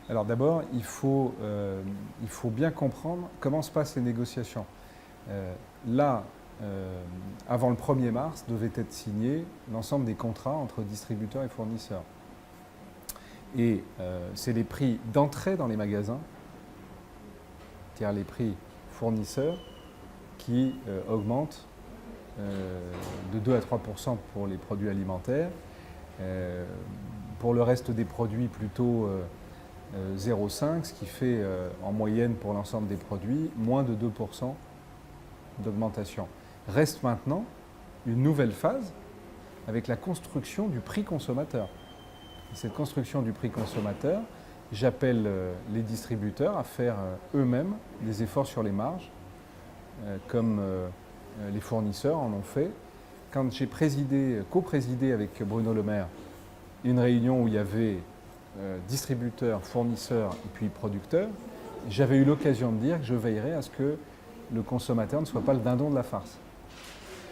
Alors d'abord, il faut bien comprendre comment se passent les négociations. Là, avant le 1er mars, devait être signé l'ensemble des contrats entre distributeurs et fournisseurs. Et c'est les prix d'entrée dans les magasins, c'est-à-dire les prix fournisseurs, qui augmentent de 2 à 3% pour les produits alimentaires. Pour le reste des produits, plutôt 0,5, ce qui fait en moyenne pour l'ensemble des produits moins de 2% d'augmentation. Reste maintenant une nouvelle phase avec la construction du prix consommateur. Et cette construction du prix consommateur, j'appelle les distributeurs à faire eux-mêmes des efforts sur les marges, comme les fournisseurs en ont fait. Quand j'ai co-présidé avec Bruno Le Maire une réunion où il y avait distributeurs, fournisseurs et puis producteurs, j'avais eu l'occasion de dire que je veillerais à ce que le consommateur ne soit pas le dindon de la farce.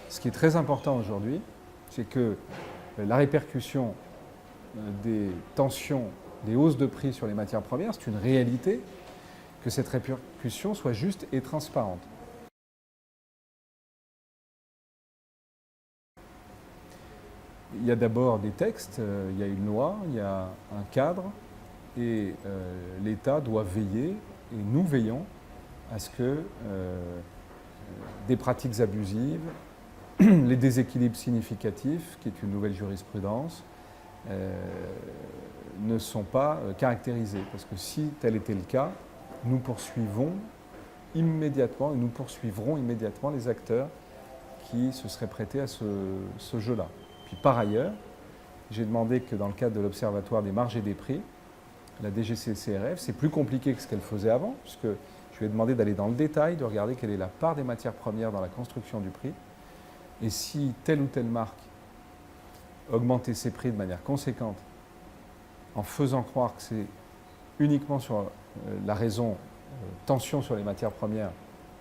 Ce qui est très important aujourd'hui, c'est que la répercussion des tensions, des hausses de prix sur les matières premières, c'est une réalité, que cette répercussion soit juste et transparente. Il y a d'abord des textes, il y a une loi, il y a un cadre, et l'État doit veiller, et nous veillons, à ce que des pratiques abusives, les déséquilibres significatifs, qui est une nouvelle jurisprudence, ne sont pas caractérisés. Parce que si tel était le cas, nous poursuivrons immédiatement les acteurs qui se seraient prêtés à ce jeu-là. Puis par ailleurs, j'ai demandé que dans le cadre de l'Observatoire des marges et des prix, la DGCCRF, c'est plus compliqué que ce qu'elle faisait avant, puisque je lui ai demandé d'aller dans le détail, de regarder quelle est la part des matières premières dans la construction du prix, et si telle ou telle marque augmentait ses prix de manière conséquente, en faisant croire que c'est uniquement sur la raison tension sur les matières premières,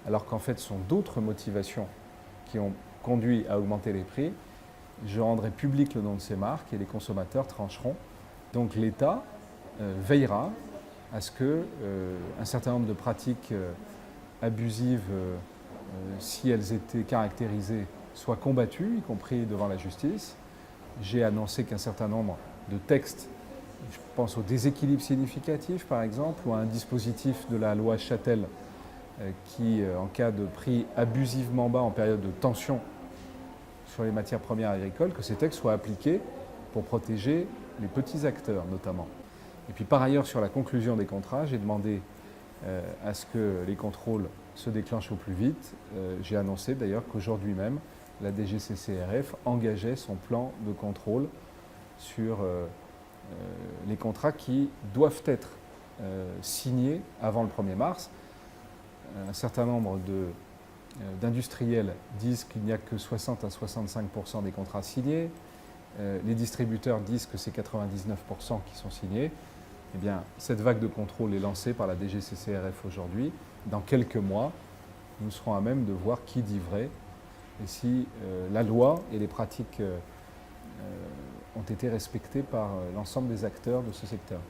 alors qu'en fait ce sont d'autres motivations qui ont conduit à augmenter les prix, je rendrai public le nom de ces marques et les consommateurs trancheront. Donc l'État veillera à ce qu'un certain nombre de pratiques abusives, si elles étaient caractérisées, soient combattues, y compris devant la justice. J'ai annoncé qu'un certain nombre de textes, je pense au déséquilibre significatif par exemple, ou à un dispositif de la loi Châtel qui, en cas de prix abusivement bas en période de tension sur les matières premières agricoles, que ces textes soient appliqués pour protéger les petits acteurs notamment. Et puis par ailleurs, sur la conclusion des contrats, j'ai demandé à ce que les contrôles se déclenchent au plus vite. J'ai annoncé d'ailleurs qu'aujourd'hui même, la DGCCRF engageait son plan de contrôle sur les contrats qui doivent être signés avant le 1er mars. Un certain nombre d'industriels disent qu'il n'y a que 60 à 65% des contrats signés. Les distributeurs disent que c'est 99% qui sont signés. Eh bien, cette vague de contrôle est lancée par la DGCCRF aujourd'hui. Dans quelques mois, nous serons à même de voir qui dit vrai et si la loi et les pratiques ont été respectées par l'ensemble des acteurs de ce secteur.